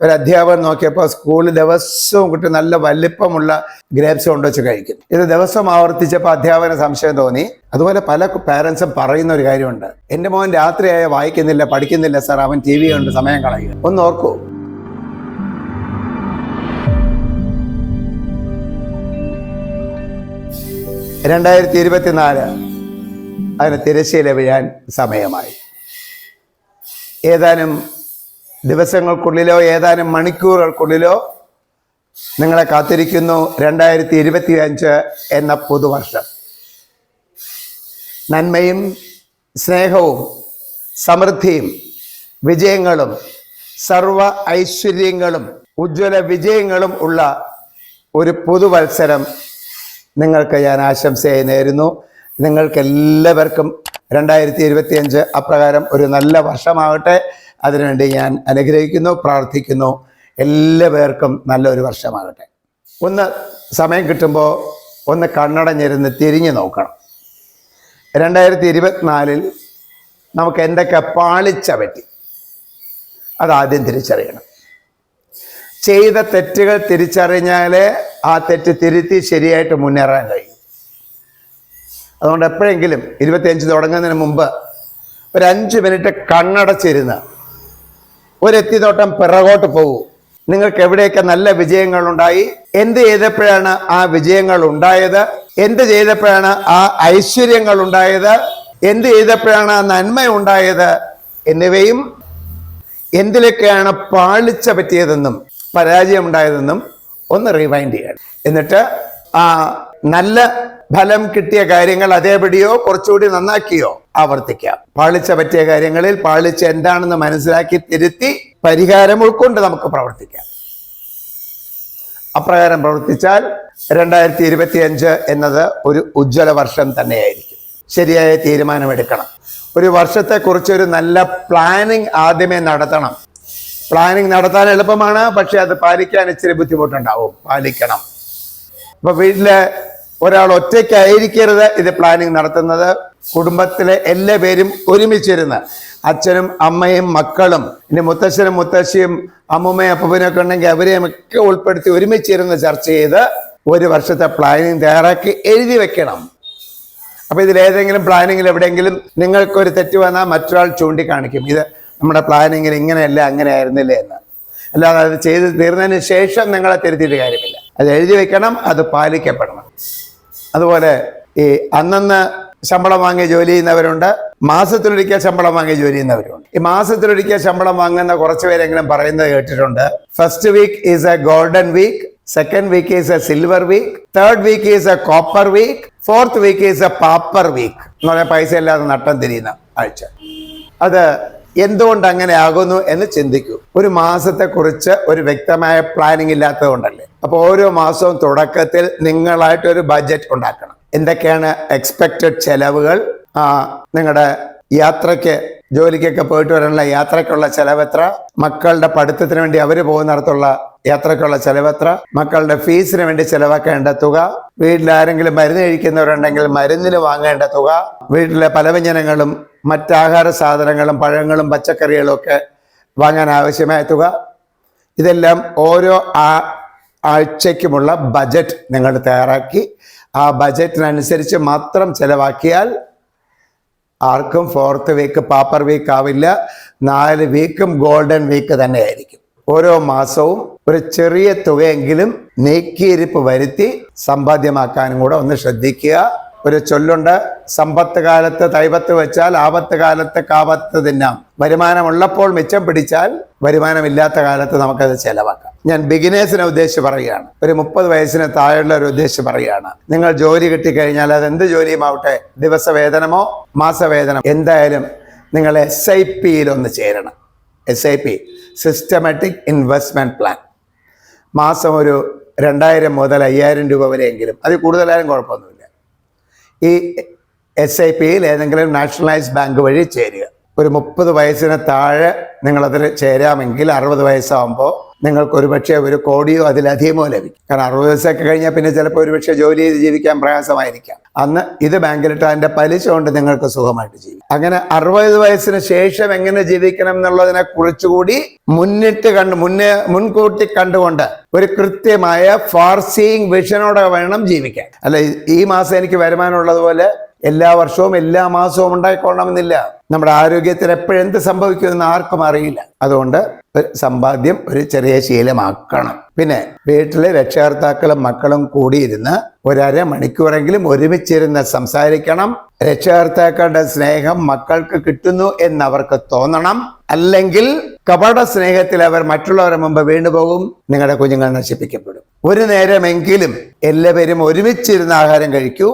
ഒരു അധ്യാപകൻ നോക്കിയപ്പോൾ സ്കൂളിൽ ദിവസവും കുട്ടി നല്ല വലിപ്പമുള്ള ഗ്രേപ്സ് കൊണ്ടുവച്ച് കഴിക്കും. ഇത് ദിവസം ആവർത്തിച്ചപ്പോൾ അധ്യാപകന് സംശയം തോന്നി. അതുപോലെ പല പാരൻസും പറയുന്ന ഒരു കാര്യമുണ്ട്, എൻ്റെ മോൻ രാത്രിയായ വായിക്കുന്നില്ല, പഠിക്കുന്നില്ല സാർ, അവൻ TV കൊണ്ട് സമയം കളയുക. ഒന്ന് ഓർക്കൂ, 2024 അതിന് തിരശ്ശീല വീഴാൻ സമയമായി. ഏതാനും ദിവസങ്ങൾക്കുള്ളിലോ ഏതാനും മണിക്കൂറുകൾക്കുള്ളിലോ നിങ്ങളെ കാത്തിരിക്കുന്നു 2025 എന്ന പുതുവർഷം. നന്മയും സ്നേഹവും സമൃദ്ധിയും വിജയങ്ങളും സർവ ഐശ്വര്യങ്ങളും ഉജ്ജ്വല വിജയങ്ങളും ഉള്ള ഒരു പുതുവത്സരം നിങ്ങൾക്ക് ഞാൻ ആശംസയായി നേരുന്നു. നിങ്ങൾക്കെല്ലാവർക്കും 2025 അപ്രകാരം ഒരു നല്ല വർഷമാകട്ടെ. അതിനുവേണ്ടി ഞാൻ അനുഗ്രഹിക്കുന്നു, പ്രാർത്ഥിക്കുന്നു. എല്ലാവർക്കും നല്ലൊരു വർഷമാകട്ടെ. ഒന്ന് സമയം കിട്ടുമ്പോൾ ഒന്ന് കണ്ണടഞ്ഞിരുന്ന് തിരിഞ്ഞു നോക്കണം. 2024 നമുക്ക് എന്തൊക്കെ പാളിച്ച പറ്റി അതാദ്യം തിരിച്ചറിയണം. ചെയ്ത തെറ്റുകൾ തിരിച്ചറിഞ്ഞാലേ ആ തെറ്റ് തിരുത്തി ശരിയായിട്ട് മുന്നേറാൻ കഴിയും. അതുകൊണ്ട് എപ്പോഴെങ്കിലും 25 തുടങ്ങുന്നതിന് മുമ്പ് ഒരു 5 മിനിറ്റ് കണ്ണടച്ചിരുന്ന് ഒരെത്തിത്തോട്ടം പിറകോട്ട് പോകൂ. നിങ്ങൾക്ക് എവിടെയൊക്കെ നല്ല വിജയങ്ങളുണ്ടായി, എന്ത് ചെയ്തപ്പോഴാണ് ആ വിജയങ്ങൾ ഉണ്ടായത്, എന്ത് ചെയ്തപ്പോഴാണ് ആ ഐശ്വര്യങ്ങൾ ഉണ്ടായത്, എന്ത് ചെയ്തപ്പോഴാണ് ആ നന്മ ഉണ്ടായത് എന്നിവയും എന്തിലൊക്കെയാണ് പാളിച്ച പറ്റിയതെന്നും പരാജയം ഉണ്ടായതെന്നും ഒന്ന് റിവൈൻഡ് ചെയ്യണം. എന്നിട്ട് ആ നല്ല ഫലം കിട്ടിയ കാര്യങ്ങൾ അതേപടിയോ കുറച്ചുകൂടി നന്നാക്കിയോ ആവർത്തിക്കാം. പാളിച്ച പറ്റിയ കാര്യങ്ങളിൽ പാളിച്ച എന്താണെന്ന് മനസ്സിലാക്കി തിരുത്തി പരിഹാരം ഉൾക്കൊണ്ട് നമുക്ക് പ്രവർത്തിക്കാം. അപ്രകാരം പ്രവർത്തിച്ചാൽ 2025 എന്നത് ഒരു ഉജ്ജ്വല വർഷം തന്നെയായിരിക്കും. ശരിയായ തീരുമാനമെടുക്കണം. ഒരു വർഷത്തെക്കുറിച്ചൊരു നല്ല പ്ലാനിങ് ആദ്യമേ നടത്തണം. പ്ലാനിങ് നടത്താൻ എളുപ്പമാണ്, പക്ഷെ അത് പാലിക്കാൻ ഇച്ചിരി ബുദ്ധിമുട്ടുണ്ടാവും. പാലിക്കണം. ഇപ്പൊ വീട്ടില് ഒരാൾ ഒറ്റയ്ക്കായിരിക്കരുത് ഇത് പ്ലാനിങ് നടത്തുന്നത്. കുടുംബത്തിലെ എല്ലാ പേരും ഒരുമിച്ചിരുന്ന്, അച്ഛനും അമ്മയും മക്കളും, ഇനി മുത്തശ്ശനും മുത്തശ്ശിയും അമ്മൂമ്മയും അപ്പൂപ്പനൊക്കെ ഉണ്ടെങ്കിൽ അവരെയും ഒക്കെ ഉൾപ്പെടുത്തി ഒരുമിച്ചിരുന്ന് ചർച്ച ചെയ്ത് ഒരു വർഷത്തെ പ്ലാനിങ് തയ്യാറാക്കി എഴുതി വെക്കണം. അപ്പൊ ഇതിലേതെങ്കിലും പ്ലാനിങ്ങിൽ എവിടെയെങ്കിലും നിങ്ങൾക്കൊരു തെറ്റ് വന്നാൽ മറ്റൊരാൾ ചൂണ്ടിക്കാണിക്കും, ഇത് നമ്മുടെ പ്ലാനിങ്ങിൽ ഇങ്ങനെയല്ല അങ്ങനെ ആയിരുന്നില്ല എന്ന്. അല്ലാതെ അത് ചെയ്ത് തീർന്നതിന് ശേഷം നിങ്ങളെ തിരുത്തിയിട്ട് കാര്യമില്ല. അത് എഴുതി വെക്കണം, അത് പാലിക്കപ്പെടണം. അതുപോലെ ഈ അന്നന്ന് ശമ്പളം വാങ്ങി ജോലി ചെയ്യുന്നവരുണ്ട്, മാസത്തിലൊരിക്കൽ ശമ്പളം വാങ്ങി ജോലി ചെയ്യുന്നവരുണ്ട്. ഈ മാസത്തിലൊരിക്കൽ ശമ്പളം വാങ്ങുന്ന കുറച്ച് പേരെങ്കിലും പറയുന്നത് കേട്ടിട്ടുണ്ട്, first week is a golden week, second week is a silver week, third week is a copper week, fourth week is a pauper week എന്ന് പറഞ്ഞാൽ പൈസ ഇല്ലാതെ നട്ടം തിരിയുന്ന ആഴ്ച. അത് എന്തുകൊണ്ട് അങ്ങനെ ആകുന്നു എന്ന് ചിന്തിക്കൂ. ഒരു മാസത്തെക്കുറിച്ച് ഒരു വ്യക്തമായ പ്ലാനിങ് ഇല്ലാത്തത് കൊണ്ടല്ലേ. അപ്പോൾ ഓരോ മാസവും തുടക്കത്തിൽ നിങ്ങളായിട്ടൊരു ബഡ്ജറ്റ് ഉണ്ടാക്കണം. എന്തൊക്കെയാണ് എക്സ്പെക്റ്റഡ് ചെലവുകൾ, നിങ്ങളുടെ യാത്രയ്ക്ക് ജോലിക്കൊക്കെ പോയിട്ട് വരാനുള്ള യാത്രയ്ക്കുള്ള ചെലവെത്ര, മക്കളുടെ പഠിത്തത്തിന് വേണ്ടി അവർ പോകുന്നിടത്തുള്ള യാത്രയ്ക്കുള്ള ചെലവെത്ര, മക്കളുടെ ഫീസിന് വേണ്ടി ചെലവാക്കേണ്ട തുക, വീട്ടിൽ ആരെങ്കിലും മരുന്ന് കഴിക്കുന്നവരുണ്ടെങ്കിൽ മരുന്നിന് വാങ്ങേണ്ട തുക, വീട്ടിലെ പലവ്യഞ്ജനങ്ങളും മറ്റാഹാര സാധനങ്ങളും പഴങ്ങളും പച്ചക്കറികളും ഒക്കെ വാങ്ങാൻ ആവശ്യമായ തുക, ഇതെല്ലാം ഓരോ ആഴ്ചയ്ക്കുമുള്ള ബജറ്റ് നിങ്ങൾ തയ്യാറാക്കി ആ ബജറ്റിനനുസരിച്ച് മാത്രം ചെലവാക്കിയാൽ ആർക്കും ഫോർത്ത് വീക്ക് പാപ്പർ വീക്ക് ആവില്ല. 4 വീക്കും ഗോൾഡൻ വീക്ക് തന്നെയായിരിക്കും. ഓരോ മാസവും ഒരു ചെറിയ തുകയെങ്കിലും നീക്കിയിരിപ്പ് വരുത്തി സമ്പാദ്യമാക്കാനും കൂടെ ഒന്ന് ശ്രദ്ധിക്കുക. ഒരു ചൊല്ലുണ്ട്, സമ്പത്ത് കാലത്ത് തൈപത്ത് വെച്ചാൽ ആപത്ത് കാലത്ത് കാപത്ത് തിന്നാം. വരുമാനമുള്ളപ്പോൾ മിച്ചം പിടിച്ചാൽ വരുമാനമില്ലാത്ത കാലത്ത് നമുക്കത് ചെലവാക്കാം. ഞാൻ ബിഗിനേഴ്സിനെ ഉദ്ദേശിച്ച് പറയുകയാണ്, ഒരു 30 വയസ്സിന് താഴെയുള്ള ഒരു ഉദ്ദേശിച്ച് പറയുകയാണ്. നിങ്ങൾ ജോലി കിട്ടിക്കഴിഞ്ഞാൽ അത് എന്ത് ജോലിയുമാവട്ടെ, ദിവസവേതനമോ മാസവേതനം, എന്തായാലും നിങ്ങൾ SIP ഒന്ന് ചേരണം. SIP, systematic investment plan. മാസം ഒരു 2000 മുതൽ 5000 രൂപ വരെയെങ്കിലും, അതിൽ കൂടുതലായാലും കുഴപ്പമൊന്നുമില്ല. ഈ SIP ഏതെങ്കിലും നാഷണലൈസ്ഡ് ബാങ്ക് വഴി ചേരുക. ഒരു 30 വയസ്സിന് താഴെ നിങ്ങളതിൽ ചേരാമെങ്കിൽ 60 വയസ്സാകുമ്പോൾ നിങ്ങൾക്ക് ഒരുപക്ഷെ 1 കോടിയോ അതിലധികമോ ലഭിക്കും. കാരണം 60 വയസ്സൊക്കെ കഴിഞ്ഞാൽ പിന്നെ ചിലപ്പോൾ ഒരുപക്ഷെ ജോലി ചെയ്ത് ജീവിക്കാൻ പ്രയാസമായിരിക്കാം. അന്ന് ഇത് ബാങ്കിലിട്ട് അതിന്റെ പലിശ കൊണ്ട് നിങ്ങൾക്ക് സുഖമായിട്ട് ജീവിക്കും. അങ്ങനെ 60 വയസ്സിന് ശേഷം എങ്ങനെ ജീവിക്കണം എന്നുള്ളതിനെ കുറിച്ചുകൂടി മുൻകൂട്ടി കണ്ടുകൊണ്ട് ഒരു കൃത്യമായ ഫോർസീയിങ് വിഷനോടെ വേണം ജീവിക്കാൻ. അല്ല ഈ മാസം എനിക്ക് വരുമാനം ഉള്ളതുപോലെ എല്ലാ വർഷവും എല്ലാ മാസവും ഉണ്ടായിക്കൊള്ളണമെന്നില്ല. നമ്മുടെ ആരോഗ്യത്തിന് എപ്പോഴെന്ത് സംഭവിക്കുമെന്ന് ആർക്കും അറിയില്ല. അതുകൊണ്ട് സമ്പാദ്യം ഒരു ചെറിയ ശീലമാക്കണം. പിന്നെ വീട്ടിലെ രക്ഷകർത്താക്കളും മക്കളും കൂടിയിരുന്ന് 1.5 മണിക്കൂറെങ്കിലും ഒരുമിച്ചിരുന്ന് സംസാരിക്കണം. രക്ഷകർത്താക്കളുടെ സ്നേഹം മക്കൾക്ക് കിട്ടുന്നു എന്നവർക്ക് തോന്നണം. അല്ലെങ്കിൽ കപട സ്നേഹത്തിൽ അവർ മറ്റുള്ളവരുടെ മുമ്പ് വീണുപോകും. നിങ്ങളുടെ കുഞ്ഞുങ്ങൾ നശിപ്പിക്കപ്പെടും. ഒരു നേരമെങ്കിലും എല്ലാവരും ഒരുമിച്ചിരുന്ന് ആഹാരം കഴിക്കൂ.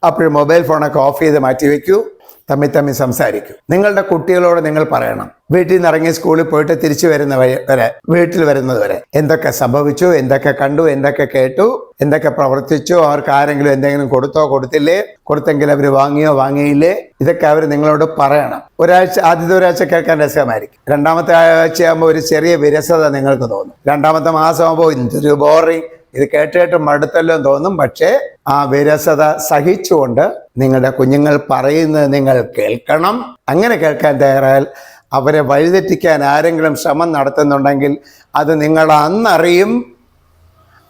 അപ്പോൾ മൊബൈൽ ഫോണൊക്കെ ഓഫ് ചെയ്ത് മാറ്റിവെക്കൂ. തമ്മിൽ സംസാരിക്കൂ. നിങ്ങളുടെ കുട്ടികളോട് നിങ്ങൾ പറയണം, വീട്ടിൽ നിന്ന് ഇറങ്ങി സ്കൂളിൽ പോയിട്ട് തിരിച്ചു വീട്ടിൽ വരുന്നത് വരെ എന്തൊക്കെ സംഭവിച്ചു, എന്തൊക്കെ കണ്ടു, എന്തൊക്കെ കേട്ടു, എന്തൊക്കെ പ്രവർത്തിച്ചു, അവർക്ക് ആരെങ്കിലും എന്തെങ്കിലും കൊടുത്തോ കൊടുത്തില്ലേ, കൊടുത്തെങ്കിൽ അവർ വാങ്ങിയോ വാങ്ങിയില്ലേ, ഇതൊക്കെ അവർ നിങ്ങളോട് പറയണം. ആദ്യത്തെ ഒരാഴ്ച കേൾക്കാൻ രസമായിരിക്കും. 2ാമത്തെ ആഴ്ചയാകുമ്പോൾ ഒരു ചെറിയ വിരസത നിങ്ങൾക്ക് തോന്നും. 2ാമത്തെ മാസമാകുമ്പോൾ എന്തൊരു ബോറിങ്, ഇത് കേട്ട് മടുത്തല്ലോ തോന്നും. പക്ഷേ ആ വിരസത സഹിച്ചുകൊണ്ട് നിങ്ങളുടെ കുഞ്ഞുങ്ങൾ പറയുന്നത് നിങ്ങൾ കേൾക്കണം. അങ്ങനെ കേൾക്കാൻ തയ്യാറായാൽ അവരെ വഴിതെറ്റിക്കാൻ ആരെങ്കിലും ശ്രമം നടത്തുന്നുണ്ടെങ്കിൽ അത് നിങ്ങൾ അന്നറിയും.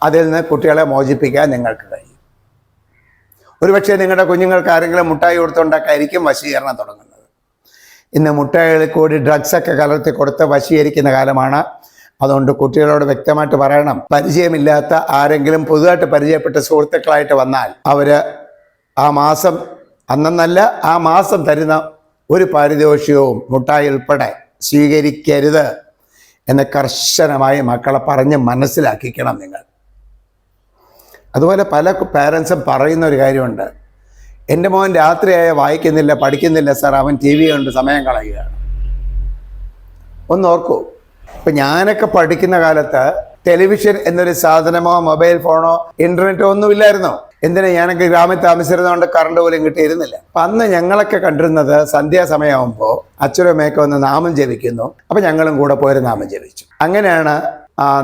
അതിൽ നിന്ന് കുട്ടികളെ മോചിപ്പിക്കാൻ നിങ്ങൾക്ക് കഴിയും. ഒരുപക്ഷെ നിങ്ങളുടെ കുഞ്ഞുങ്ങൾക്ക് ആരെങ്കിലും മുട്ടായി കൊടുത്തുകൊണ്ടൊക്കെയായിരിക്കും വശീകരണം തുടങ്ങുന്നത്. ഇന്ന് മുട്ടായികളിൽ കൂടി ഡ്രഗ്സൊക്കെ കലർത്തി കൊടുത്ത് വശീകരിക്കുന്ന കാലമാണ്. അതുകൊണ്ട് കുട്ടികളോട് വ്യക്തമായിട്ട് പറയണം, പരിചയമില്ലാത്ത ആരെങ്കിലും പുതുതായിട്ട് പരിചയപ്പെട്ട സുഹൃത്തുക്കളായിട്ട് വന്നാൽ അവര് ആ മാസം അന്നല്ല ആ മാസം തരുന്ന ഒരു പാരിതോഷികവും മുട്ടായി ഉൾപ്പെടെ സ്വീകരിക്കരുത് എന്ന് കർശനമായി മക്കളെ പറഞ്ഞ് മനസ്സിലാക്കിക്കണം നിങ്ങൾ. അതുപോലെ പല പാരൻസും പറയുന്ന ഒരു കാര്യമുണ്ട്, എൻ്റെ മോൻ രാത്രിയായ വായിക്കുന്നില്ല, പഠിക്കുന്നില്ല സാർ, അവൻ TV കൊണ്ട് സമയം കളയുകയാണ്. ഒന്നോർക്കൂ, ഇപ്പം ഞാനൊക്കെ പഠിക്കുന്ന കാലത്ത് ടെലിവിഷൻ എന്നൊരു സാധനമോ മൊബൈൽ ഫോണോ ഇന്റർനെറ്റോ ഒന്നുമില്ലായിരുന്നോ. എന്തിനാ, ഞാനൊക്കെ ഗ്രാമത്തിൽ താമസിച്ചിരുന്നതുകൊണ്ട് കറണ്ട് പോലും കിട്ടിയിരുന്നില്ല. അപ്പം അന്ന് ഞങ്ങളൊക്കെ കണ്ടിരുന്നത് സന്ധ്യാസമയമാകുമ്പോൾ അച്ഛനും അമ്മയൊക്കെ വന്ന് നാമം ജപിക്കുന്നു. അപ്പം ഞങ്ങളും കൂടെ പോയി നാമം ജപിച്ചു. അങ്ങനെയാണ്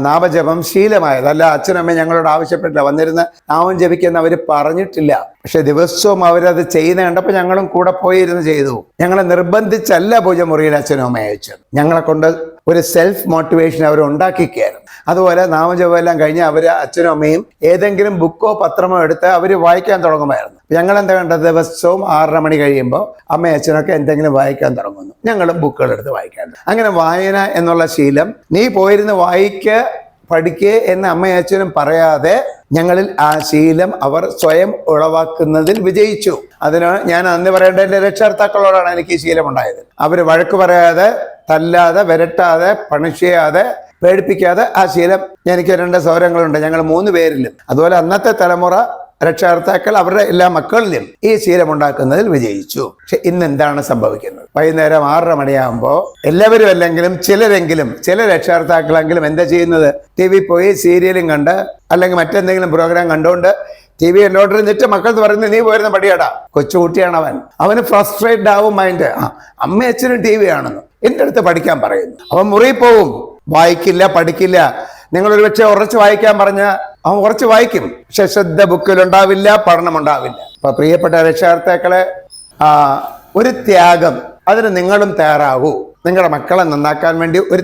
നാമജപം ശീലമായത്. അല്ല അച്ഛനമ്മ ഞങ്ങളോട് ആവശ്യപ്പെട്ടില്ല, വന്നിരുന്ന് നാമം ജപിക്കുന്ന അവർ പറഞ്ഞിട്ടില്ല. പക്ഷെ ദിവസവും അവരത് ചെയ്യുന്ന കണ്ടപ്പോൾ ഞങ്ങളും കൂടെ പോയിരുന്ന് ചെയ്തു. ഞങ്ങളെ നിർബന്ധിച്ചല്ല പൂജമുറിയിൽ അച്ഛനും അമ്മ അയച്ചത്. ഞങ്ങളെ കൊണ്ട് ഒരു സെൽഫ് മോട്ടിവേഷൻ അവർ ഉണ്ടാക്കിക്കായിരുന്നു. അതുപോലെ നാമജപം എല്ലാം കഴിഞ്ഞ് അവർ അച്ഛനും അമ്മയും ഏതെങ്കിലും ബുക്കോ പത്രമോ എടുത്ത് അവർ വായിക്കാൻ തുടങ്ങുമായിരുന്നു. ഞങ്ങൾ എന്താ കണ്ടത്, ദിവസവും 6:30 മണി കഴിയുമ്പോൾ അമ്മയും അച്ഛനൊക്കെ എന്തെങ്കിലും വായിക്കാൻ തുടങ്ങുന്നു. ഞങ്ങളും ബുക്കുകൾ എടുത്ത് വായിക്കാൻ. അങ്ങനെ വായന എന്നുള്ള ശീലം, നീ പോയിരുന്ന് പഠിക്കുക എന്ന് അമ്മയും അച്ഛനും പറയാതെ ഞങ്ങളിൽ ആ ശീലം അവർ സ്വയം ഉളവാക്കുന്നതിൽ വിജയിച്ചു. അതിനാണ് ഞാൻ നന്ദി പറയേണ്ട എൻ്റെ രക്ഷകർത്താക്കളോടാണ് എനിക്ക് ഈ ശീലം ഉണ്ടായത്. അവർ വഴക്ക് പറയാതെ, തല്ലാതെ, വിരട്ടാതെ, പണിഷ് ചെയ്യാതെ, പേടിപ്പിക്കാതെ ആ ശീലം. എനിക്ക് 2 സൗരങ്ങളുണ്ട്, ഞങ്ങൾ 3 പേരിലും. അതുപോലെ അന്നത്തെ തലമുറ രക്ഷകർത്താക്കൾ അവരുടെ എല്ലാ മക്കളിലും ഈ ശീലം ഉണ്ടാക്കുന്നതിൽ വിജയിച്ചു. പക്ഷെ ഇന്ന് എന്താണ് സംഭവിക്കുന്നത്? വൈകുന്നേരം 6:30 മണിയാകുമ്പോൾ എല്ലാവരും അല്ലെങ്കിലും ചില രക്ഷകർത്താക്കളെങ്കിലും എന്താ ചെയ്യുന്നത്, TV പോയി സീരിയലും കണ്ട് അല്ലെങ്കിൽ മറ്റെന്തെങ്കിലും പ്രോഗ്രാം കണ്ടുകൊണ്ട് TV കണ്ടോണ്ടിരുന്നിട്ട് മക്കൾക്ക് പറയുന്നത്, നീ പോയിരുന്ന പടിയാടാ. കൊച്ചുകുട്ടിയാണ് അവന് ഫ്രസ്ട്രേറ്റഡ് ആവും മൈൻഡ്. അമ്മയും അച്ഛനും TV ആണെന്ന് എൻ്റെ അടുത്ത് പഠിക്കാൻ പറയുന്നു. അവൻ മുറിയിൽ പോവും, വായിക്കില്ല, പഠിക്കില്ല. നിങ്ങൾ ഒരുപക്ഷെ ഉറച്ച് വായിക്കാൻ പറഞ്ഞാൽ അവൻ ഉറച്ച് വായിക്കും, പക്ഷെ ശ്രദ്ധ ബുക്കിലുണ്ടാവില്ല, പഠനമുണ്ടാവില്ല. അപ്പൊ പ്രിയപ്പെട്ട രക്ഷകർത്താക്കളെ, ഒരു ത്യാഗം, അതിന് നിങ്ങളും തയ്യാറാകൂ. നിങ്ങളുടെ മക്കളെ നന്നാക്കാൻ വേണ്ടി ഒരു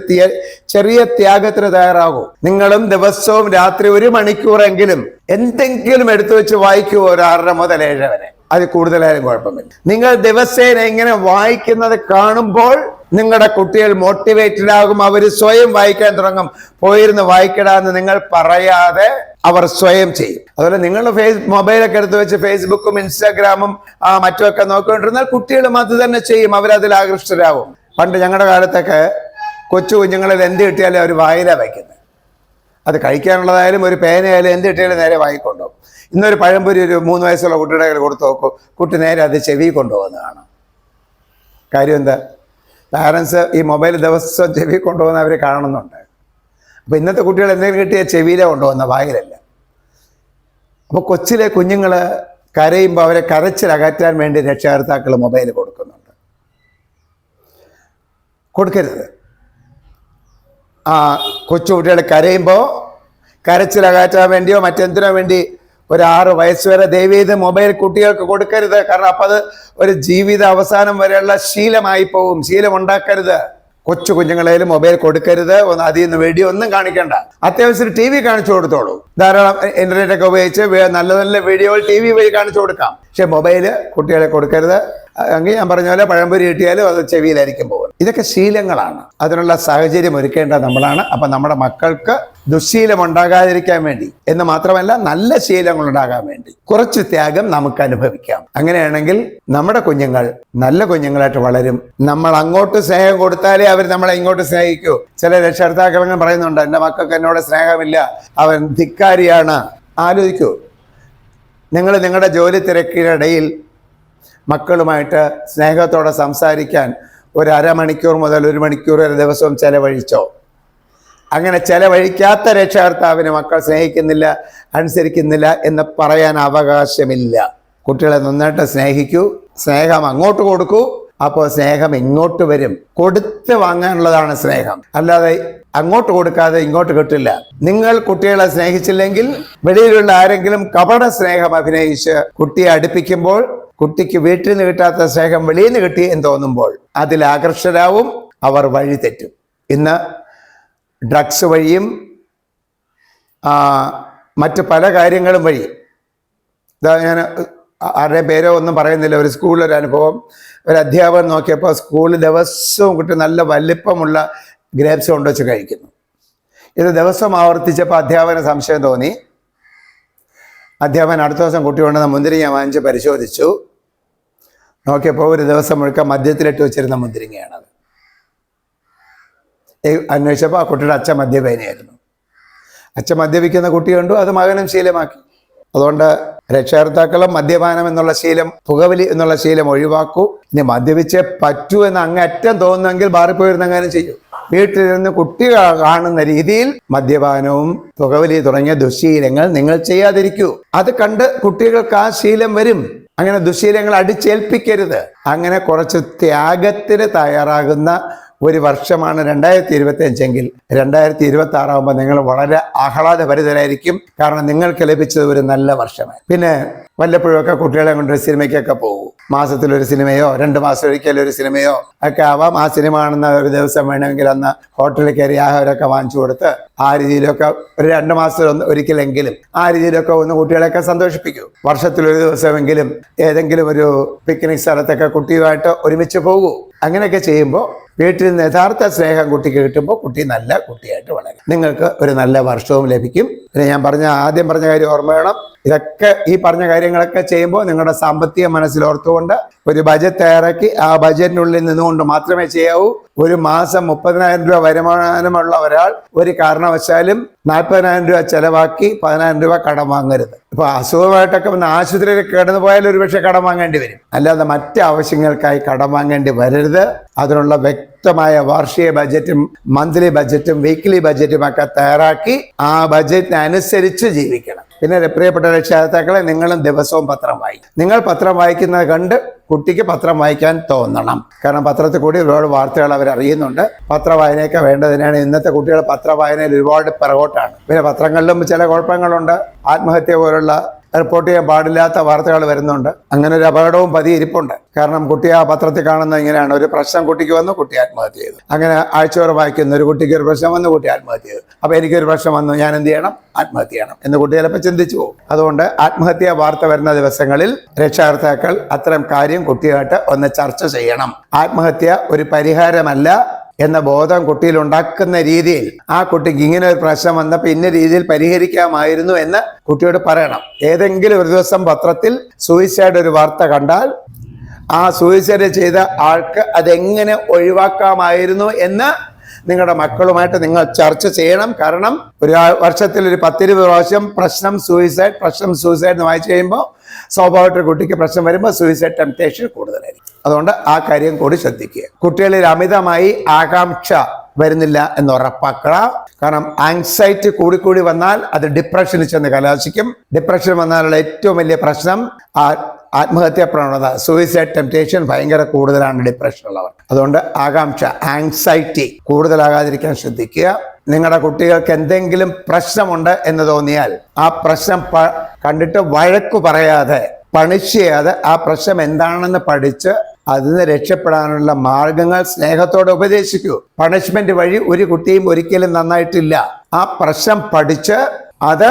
ചെറിയ ത്യാഗത്തിന് തയ്യാറാകൂ. നിങ്ങളും ദിവസവും രാത്രി 1 മണിക്കൂറെങ്കിലും എന്തെങ്കിലും എടുത്തു വെച്ച് വായിക്കൂ, ഒരു 6:30 മുതൽ 7 വരെ. അത് കൂടുതലായാലും കുഴപ്പമില്ല. നിങ്ങൾ ദിവസേന ഇങ്ങനെ വായിക്കുന്നത് കാണുമ്പോൾ നിങ്ങളുടെ കുട്ടികൾ മോട്ടിവേറ്റഡ് ആകും. അവർ സ്വയം വായിക്കാൻ തുടങ്ങും. പോയിരുന്ന് വായിക്കടാന്ന് നിങ്ങൾ പറയാതെ അവർ സ്വയം ചെയ്യും. അതുപോലെ നിങ്ങൾ മൊബൈലൊക്കെ എടുത്ത് വെച്ച് ഫേസ്ബുക്കും ഇൻസ്റ്റാഗ്രാമും മറ്റുമൊക്കെ നോക്കിക്കൊണ്ടിരുന്നാൽ കുട്ടികളും അത് തന്നെ ചെയ്യും. അവരതിൽ ആകൃഷ്ടരാകും. പണ്ട് ഞങ്ങളുടെ കാലത്തൊക്കെ കൊച്ചു കുഞ്ഞുങ്ങളിൽ എന്ത് കിട്ടിയാലും അവർ വായില വയ്ക്കുന്നത്. അത് കഴിക്കാനുള്ളതായാലും ഒരു പേനയായാലും എന്ത് കിട്ടിയാലും നേരെ വായിക്കൊണ്ടുപോകും. ഇന്നൊരു പഴംപൊരി ഒരു 3 വയസ്സുള്ള കുട്ടിയുടെ കയ്യിൽ കൊടുത്തു നോക്കും, കുട്ടി നേരെ അത് ചെവി കൊണ്ടുപോകുന്നതാണ്. കാര്യം എന്താ? പാരൻസ് ഈ മൊബൈൽ ദിവസം ചെവി കൊണ്ടുപോകുന്ന അവർ കാണുന്നുണ്ട്. അപ്പോൾ ഇന്നത്തെ കുട്ടികൾ എന്തെങ്കിലും കിട്ടിയാൽ ചെവിയിലെ കൊണ്ടുപോകുന്ന, വായിലല്ല. അപ്പോൾ കൊച്ചിലെ കുഞ്ഞുങ്ങൾ കരയുമ്പോൾ അവരെ കരച്ചിലകറ്റാൻ വേണ്ടി രക്ഷകർത്താക്കൾ മൊബൈൽ കൊടുക്കുന്നുണ്ട്. കൊടുക്കരുത്. കൊച്ചുകുട്ടികൾ കരയുമ്പോൾ കരച്ചിലകറ്റാൻ വേണ്ടിയോ മറ്റെന്തിനോ വേണ്ടി ഒരു 6 വയസ്സ് വരെ ദയവേത് മൊബൈൽ കുട്ടികൾക്ക് കൊടുക്കരുത്. കാരണം അപ്പം അത് ഒരു ജീവിത അവസാനം വരെയുള്ള ശീലമായി പോകും. ശീലം ഉണ്ടാക്കരുത്. കൊച്ചു കുഞ്ഞുങ്ങളേലും മൊബൈൽ കൊടുക്കരുത്. അതിൽ നിന്ന് വീഡിയോ ഒന്നും കാണിക്കണ്ട. അത്യാവശ്യം TV കാണിച്ചു കൊടുത്തോളൂ. ധാരാളം ഇന്റർനെറ്റ് ഒക്കെ ഉപയോഗിച്ച് നല്ല നല്ല വീഡിയോകൾ TV വഴി കാണിച്ചു കൊടുക്കാം. പക്ഷെ മൊബൈല് കുട്ടികളെ കൊടുക്കരുത്. എങ്കിൽ ഞാൻ പറഞ്ഞ പോലെ പഴംപൊരി കിട്ടിയാലും അത് ചെവിയിലായിരിക്കും പോകുന്നത്. ഇതൊക്കെ ശീലങ്ങളാണ്. അതിനുള്ള സാഹചര്യം ഒരുക്കേണ്ടത് നമ്മളാണ്. അപ്പം നമ്മുടെ മക്കൾക്ക് ദുശ്ശീലം ഉണ്ടാകാതിരിക്കാൻ വേണ്ടി എന്ന് മാത്രമല്ല നല്ല ശീലങ്ങൾ ഉണ്ടാകാൻ വേണ്ടി കുറച്ച് ത്യാഗം നമുക്ക് അനുഭവിക്കാം. അങ്ങനെയാണെങ്കിൽ നമ്മുടെ കുഞ്ഞുങ്ങൾ നല്ല കുഞ്ഞുങ്ങളായിട്ട് വളരും. നമ്മൾ അങ്ങോട്ട് സ്നേഹം കൊടുത്താലേ അവർ നമ്മളെ ഇങ്ങോട്ട് സ്നേഹിക്കൂ. ചില രക്ഷകർത്താക്കൾ അങ്ങനെ പറയുന്നുണ്ട്, എൻ്റെ മക്കൾക്ക് എന്നോട് സ്നേഹമില്ല, അവൻ ധിക്കാരിയാണ്. ആലോചിക്കൂ, നിങ്ങൾ നിങ്ങളുടെ ജോലി തിരക്കിനിടയിൽ മക്കളുമായിട്ട് സ്നേഹത്തോടെ സംസാരിക്കാൻ ഒരു അരമണിക്കൂർ മുതൽ 1 മണിക്കൂർ വരെ ദിവസവും ചെലവഴിച്ചോ? അങ്ങനെ ചെലവഴിക്കാത്ത രക്ഷകർത്താവിന് മക്കൾ സ്നേഹിക്കുന്നില്ല, അനുസരിക്കുന്നില്ല എന്ന് പറയാൻ അവകാശമില്ല. കുട്ടികളെ നന്നായിട്ട് സ്നേഹിക്കൂ, സ്നേഹം അങ്ങോട്ട് കൊടുക്കൂ. അപ്പോൾ സ്നേഹം ഇങ്ങോട്ട് വരും. കൊടുത്ത് വാങ്ങാനുള്ളതാണ് സ്നേഹം, അല്ലാതെ അങ്ങോട്ട് കൊടുക്കാതെ ഇങ്ങോട്ട് കിട്ടില്ല. നിങ്ങൾ കുട്ടികളെ സ്നേഹിച്ചില്ലെങ്കിൽ വെളിയിലുള്ള ആരെങ്കിലും കപട സ്നേഹം അഭിനയിച്ച് കുട്ടിയെ അടുപ്പിക്കുമ്പോൾ കുട്ടിക്ക് വീട്ടിൽ നിന്ന് കിട്ടാത്ത സ്നേഹം വെളിയിൽ നിന്ന് കിട്ടി എന്ന് തോന്നുമ്പോൾ അതിൽ ആകർഷരാവും, അവർ വഴി തെറ്റും. ഇന്ന് ഡ്രഗ്സ് വഴിയും മറ്റ് പല കാര്യങ്ങളും വഴി, ഞാൻ ആരുടെ പേരോ ഒന്നും പറയുന്നില്ല, ഒരു സ്കൂളിലൊരു അനുഭവം. ഒരു അധ്യാപകൻ നോക്കിയപ്പോൾ സ്കൂളിൽ ദിവസവും കുട്ടി നല്ല വലിപ്പമുള്ള ഗ്രേപ്സ് കൊണ്ടുവച്ച് കഴിക്കുന്നു. ഇത് ദിവസം ആവർത്തിച്ചപ്പോൾ അധ്യാപകന് സംശയം തോന്നി. അധ്യാപകൻ അടുത്ത ദിവസം കുട്ടി കൊണ്ടുവന്ന മുന്തിരിങ്ങ വാങ്ങിച്ച് പരിശോധിച്ചു. നോക്കിയപ്പോൾ ഒരു ദിവസം മുഴുക്ക മദ്യത്തിലിട്ട് വെച്ചിരുന്ന മുന്തിരിങ്ങയാണത്. അന്വേഷിച്ചപ്പോൾ ആ കുട്ടിയുടെ അച്ഛൻ മദ്യപാനിയായിരുന്നു. അച്ഛൻ മദ്യപിക്കുന്ന കുട്ടി കണ്ടു, അത് മകനും ശീലമാക്കി. അതുകൊണ്ട് രക്ഷകർത്താക്കളും മദ്യപാനം എന്നുള്ള ശീലം, പുകവലി എന്നുള്ള ശീലം ഒഴിവാക്കൂ. ഇനി മദ്യപിച്ചേ പറ്റൂ എന്ന് അങ്ങേറ്റം തോന്നുന്നെങ്കിൽ ബാറിൽ പോയിരുന്നെങ്കിലും ചെയ്യും. വീട്ടിലിരുന്ന് കുട്ടികൾ കാണുന്ന രീതിയിൽ മദ്യപാനവും പുകവലി തുടങ്ങിയ ദുശ്ശീലങ്ങൾ നിങ്ങൾ ചെയ്യാതിരിക്കൂ. അത് കണ്ട് കുട്ടികൾക്ക് ആ ശീലം വരും. അങ്ങനെ ദുശ്ശീലങ്ങൾ അടിച്ചേൽപ്പിക്കരുത്. അങ്ങനെ കുറച്ച് ത്യാഗത്തിന് തയ്യാറാകുന്ന ഒരു വർഷമാണ് 2025 എങ്കിൽ 2026 ആകുമ്പോൾ നിങ്ങൾ വളരെ ആഹ്ലാദഭരിതരായിരിക്കും. കാരണം നിങ്ങൾക്ക് ലഭിച്ചത് ഒരു നല്ല വർഷമായി. പിന്നെ വല്ലപ്പോഴൊക്കെ കുട്ടികളെ കൊണ്ട് സിനിമയ്ക്കൊക്കെ പോകും. മാസത്തിലൊരു സിനിമയോ 2 മാസം ഒരിക്കലൊരു സിനിമയോ ഒക്കെ ആവാം. ആ സിനിമ കാണുന്ന ഒരു ദിവസം വേണമെങ്കിൽ അന്ന് ഹോട്ടലിൽ കയറി ആഹാരമൊക്കെ വാങ്ങിച്ചു കൊടുത്ത് ആ രീതിയിലൊക്കെ ഒരു 2 മാസത്തിൽ ഒരിക്കലെങ്കിലും ആ രീതിയിലൊക്കെ ഒന്ന് കുട്ടികളെയൊക്കെ സന്തോഷിപ്പിക്കൂ. വർഷത്തിലൊരു ദിവസമെങ്കിലും ഏതെങ്കിലും ഒരു പിക്നിക് സ്ഥലത്തൊക്കെ കുട്ടിയുമായിട്ട് ഒരുമിച്ച് പോകൂ. അങ്ങനെയൊക്കെ ചെയ്യുമ്പോൾ വീട്ടിൽ നിന്ന് യഥാർത്ഥ സ്നേഹം കുട്ടിക്ക് കിട്ടുമ്പോൾ കുട്ടി നല്ല കുട്ടിയായിട്ട് വളരും. നിങ്ങൾക്ക് ഒരു നല്ല വർഷവും ലഭിക്കും. പിന്നെ ഞാൻ ആദ്യം പറഞ്ഞ കാര്യം ഓർമ്മ വേണം. ഇതൊക്കെ ഈ പറഞ്ഞ കാര്യങ്ങളൊക്കെ ചെയ്യുമ്പോൾ നിങ്ങളുടെ സാമ്പത്തിക മനസ്സിലോർത്തുകൊണ്ട് ഒരു ബജറ്റ് തയ്യാറാക്കി ആ ബജറ്റിനുള്ളിൽ നിന്നുകൊണ്ട് മാത്രമേ ചെയ്യാവൂ. ഒരു മാസം 30,000 രൂപ വരുമാനമുള്ള ഒരാൾ ഒരു കാരണവശാലും 40,000 രൂപ ചെലവാക്കി 10,000 രൂപ കടം വാങ്ങരുത്. ഇപ്പൊ അസുഖമായിട്ടൊക്കെ വന്ന് ആശുപത്രിയിൽ കിടന്നു പോയാൽ ഒരുപക്ഷെ കടം വാങ്ങേണ്ടി വരും. അല്ലാതെ മറ്റ് ആവശ്യങ്ങൾക്കായി കടം വാങ്ങേണ്ടി വരരുത്. അതിനുള്ള വ്യക്തമായ വാർഷിക ബജറ്റും മന്ത്ലി ബജറ്റും വീക്ക്ലി ബജറ്റും ഒക്കെ തയ്യാറാക്കി ആ ബജറ്റിനനുസരിച്ച് ജീവിക്കണം. പിന്നെ പ്രിയപ്പെട്ട രക്ഷകർത്താക്കളെ, നിങ്ങളും ദിവസവും പത്രം വായിക്കും. നിങ്ങൾ പത്രം വായിക്കുന്നത് കണ്ട് കുട്ടിക്ക് പത്രം വായിക്കാൻ തോന്നണം. കാരണം പത്രത്തിൽ കൂടി ഒരുപാട് വാർത്തകൾ അവർ അറിയുന്നുണ്ട്. പത്രവായനയൊക്കെ വേണ്ടതിനാണ്. ഇന്നത്തെ കുട്ടികൾ പത്രവായനയിൽ ഒരുപാട് പിറകോട്ടാണ്. പിന്നെ പത്രങ്ങളിലും ചില കുഴപ്പങ്ങളുണ്ട്. ആത്മഹത്യ പോലുള്ള റിപ്പോർട്ട് ചെയ്യാൻ പാടില്ലാത്ത വാർത്തകൾ വരുന്നുണ്ട്. അങ്ങനെ ഒരു അപകടവും പതിയിരിപ്പുണ്ട്. കാരണം കുട്ടി ആ പത്രത്തിൽ കാണുന്ന ഇങ്ങനെയാണ്: ഒരു പ്രശ്നം കുട്ടിക്ക് വന്നു, കുട്ടി ആത്മഹത്യ ചെയ്തു. അങ്ങനെ ആഴ്ചയോടെ വായിക്കുന്ന ഒരു കുട്ടിക്ക് ഒരു പ്രശ്നം വന്നു, കുട്ടി ആത്മഹത്യ ചെയ്തു. അപ്പോൾ എനിക്കൊരു പ്രശ്നം വന്നു, ഞാൻ എന്ത് ചെയ്യണം? ആത്മഹത്യ ചെയ്യണം എന്ന് കുട്ടി ചിലപ്പോൾ ചിന്തിച്ചു പോകും. അതുകൊണ്ട് ആത്മഹത്യാ വാർത്ത വരുന്ന ദിവസങ്ങളിൽ രക്ഷകർത്താക്കൾ അത്തരം കാര്യം കുട്ടിയായിട്ട് ഒന്ന് ചർച്ച ചെയ്യണം. ആത്മഹത്യ ഒരു പരിഹാരമല്ല എന്ന ബോധം കുട്ടിയിൽ ഉണ്ടാക്കുന്ന രീതിയിൽ ആ കുട്ടിക്ക് ഇങ്ങനെ ഒരു പ്രശ്നം വന്നപ്പോൾ ഇന്ന രീതിയിൽ പരിഹരിക്കാമായിരുന്നു എന്ന് കുട്ടിയോട് പറയണം. ഏതെങ്കിലും ഒരു ദിവസം പത്രത്തിൽ സൂയിസൈഡ് ഒരു വാർത്ത കണ്ടാൽ ആ സൂയിസൈഡ് ചെയ്ത ആൾക്ക് അതെങ്ങനെ ഒഴിവാക്കാമായിരുന്നു എന്ന് നിങ്ങളുടെ മക്കളുമായിട്ട് നിങ്ങൾ ചർച്ച ചെയ്യണം. കാരണം ഒരു വർഷത്തിൽ ഒരു 10-20 പ്രാവശ്യം പ്രശ്നം സൂയിസൈഡ് എന്ന് വായിച്ചു കഴിയുമ്പോൾ സ്വാഭാവികമായിട്ട് കുട്ടിക്ക് പ്രശ്നം വരുമ്പോൾ സൂയിസൈഡ് ടെംപ്റ്റേഷൻ കൂടുതലായിരിക്കും. അതുകൊണ്ട് ആ കാര്യം കൂടി ശ്രദ്ധിക്കുക. കുട്ടികളിൽ അമിതമായി ആകാംക്ഷ വരുന്നില്ല എന്ന് ഉറപ്പാക്കുക. കാരണം ആങ്സൈറ്റി കൂടിക്കൂടി വന്നാൽ അത് ഡിപ്രഷനിൽ ചെന്ന് കലാശിക്കും. ഡിപ്രഷൻ വന്നാലുള്ള ഏറ്റവും വലിയ പ്രശ്നം ആ ആത്മഹത്യാ പ്രവണത, സൂയിസൈഡ് ടെംപ്റ്റേഷൻ ഭയങ്കര കൂടുതലാണ് ഡിപ്രഷൻ ഉള്ളവർ. അതുകൊണ്ട് ആകാംക്ഷ, ആങ്സൈറ്റി കൂടുതലാകാതിരിക്കാൻ ശ്രദ്ധിക്കുക. നിങ്ങളുടെ കുട്ടികൾക്ക് എന്തെങ്കിലും പ്രശ്നമുണ്ട് എന്ന് തോന്നിയാൽ ആ പ്രശ്നം കണ്ടിട്ട് വഴക്കു പറയാതെ, പണിഷ് ചെയ്യാതെ, ആ പ്രശ്നം എന്താണെന്ന് പഠിച്ച് അതിന് രക്ഷപ്പെടാനുള്ള മാർഗങ്ങൾ സ്നേഹത്തോടെ ഉപദേശിക്കൂ. പണിഷ്മെന്റ് വഴി ഒരു കുട്ടിയും ഒരിക്കലും നന്നായിട്ടില്ല. ആ പ്രശ്നം പഠിച്ച് അത്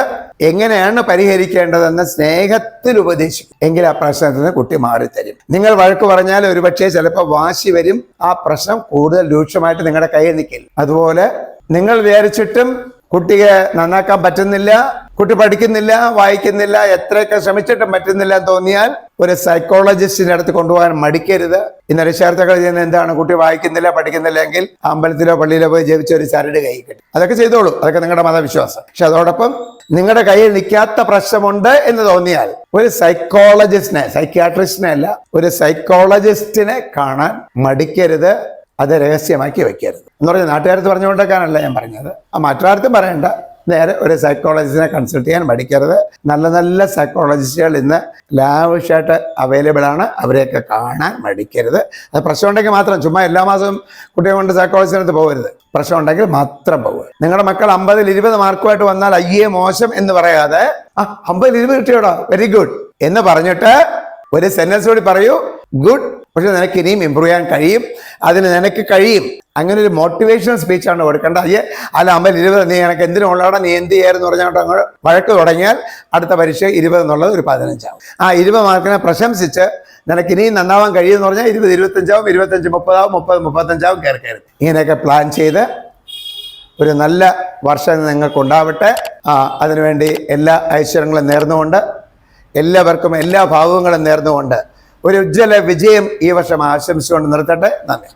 എങ്ങനെയാണ് പരിഹരിക്കേണ്ടതെന്ന് സ്നേഹത്തിൽ ഉപദേശിക്കും. എങ്കിൽ ആ പ്രശ്നത്തിൽ നിന്ന് കുട്ടി മാറിത്തരും. നിങ്ങൾ വഴക്ക് പറഞ്ഞാൽ ഒരുപക്ഷെ ചിലപ്പോൾ വാശി വരും. ആ പ്രശ്നം കൂടുതൽ രൂക്ഷമായിട്ട് നിങ്ങളുടെ കയ്യിൽ നിൽക്കില്ല. അതുപോലെ നിങ്ങൾ വിചാരിച്ചിട്ടും കുട്ടിയെ നന്നാക്കാൻ പറ്റുന്നില്ല, കുട്ടി പഠിക്കുന്നില്ല, വായിക്കുന്നില്ല, എത്രയൊക്കെ ശ്രമിച്ചിട്ടും പറ്റുന്നില്ല എന്ന് തോന്നിയാൽ ഒരു സൈക്കോളജിസ്റ്റിന്റെ അടുത്ത് കൊണ്ടുപോകാൻ മടിക്കരുത്. ഇന്ന് രക്ഷകർത്താക്കൾ ചെയ്യുന്നത് എന്താണ്? കുട്ടി വായിക്കുന്നില്ല, പഠിക്കുന്നില്ല എങ്കിൽ അമ്പലത്തിലോ പള്ളിയിലോ പോയി ജപിച്ച ഒരു ചരട് കൈ കിട്ടും. അതൊക്കെ ചെയ്തോളൂ, അതൊക്കെ നിങ്ങളുടെ മതവിശ്വാസം. പക്ഷെ അതോടൊപ്പം നിങ്ങളുടെ കയ്യിൽ നിൽക്കാത്ത പ്രശ്നമുണ്ട് എന്ന് തോന്നിയാൽ ഒരു സൈക്കോളജിസ്റ്റിനെ, സൈക്യാട്രിസ്റ്റിനെ അല്ല, ഒരു സൈക്കോളജിസ്റ്റിനെ കാണാൻ മടിക്കരുത്. അത് രഹസ്യമാക്കി വെക്കരുത് എന്ന് പറഞ്ഞാൽ നാട്ടുകാരത്ത് പറഞ്ഞുകൊണ്ടേക്കാനല്ല ഞാൻ പറഞ്ഞത്. മറ്റൊരാർത്തും പറയണ്ട, നേരെ ഒരു സൈക്കോളജിസ്റ്റിനെ കൺസൾട്ട് ചെയ്യാൻ മടിക്കരുത്. നല്ല നല്ല സൈക്കോളജിസ്റ്റുകൾ ഇന്ന് ലാവിഷായിട്ട് അവൈലബിൾ ആണ്. അവരെയൊക്കെ കാണാൻ മടിക്കരുത്. അത് പ്രശ്നം ഉണ്ടെങ്കിൽ മാത്രം, ചുമ്മാ എല്ലാ മാസവും കുട്ടിയെ കൊണ്ട് സൈക്കോളജിസ്റ്റിനടുത്ത് പോകരുത്. പ്രശ്നം ഉണ്ടെങ്കിൽ മാത്രം പോകുക. നിങ്ങളുടെ മക്കൾ 50-20 മാർക്കുമായിട്ട് വന്നാൽ അയ്യേ മോശം എന്ന് പറയാതെ 50-20 കിട്ടിയോടാ, വെരി ഗുഡ് എന്ന് പറഞ്ഞിട്ട് ഒരു സെന്റൻസ് കൂടി പറയൂ, ഗുഡ്, പക്ഷെ നിനക്ക് ഇനിയും ഇമ്പ്രൂവ് ചെയ്യാൻ കഴിയും, അതിന് നിനക്ക് കഴിയും. അങ്ങനെ ഒരു മോട്ടിവേഷണൽ സ്പീച്ചാണ് കൊടുക്കേണ്ടത്. അല്ല 50-20 നീ എനിക്ക് എന്തിനുള്ളതാണ്, നീ എന്ത് ചെയ്യാമെന്ന് പറഞ്ഞാൽ അങ്ങ് വഴക്ക് തുടങ്ങിയാൽ അടുത്ത പരീക്ഷ 20 എന്നുള്ളത് ഒരു 15 ആവും. ആ 20 മാർക്കിനെ പ്രശംസിച്ച് നിനക്ക് ഇനിയും നന്നാവാൻ കഴിയുമെന്ന് പറഞ്ഞാൽ 20-25 ആവും, 25-30 ആവും, 30-35 ആവും. കയറി ഇങ്ങനെയൊക്കെ പ്ലാൻ ചെയ്ത് ഒരു നല്ല വർഷം നിങ്ങൾക്ക് ഉണ്ടാവട്ടെ. അതിനുവേണ്ടി എല്ലാ ഐശ്വര്യങ്ങളും നേർന്നുകൊണ്ട്, എല്ലാവർക്കും എല്ലാ ഭാവുകങ്ങളും നേർന്നുകൊണ്ട് ഒരു ഉജ്ജ്വല വിജയം ഈ വർഷം ആശംസിച്ചുകൊണ്ട് നിർത്തട്ടെ. നന്ദി.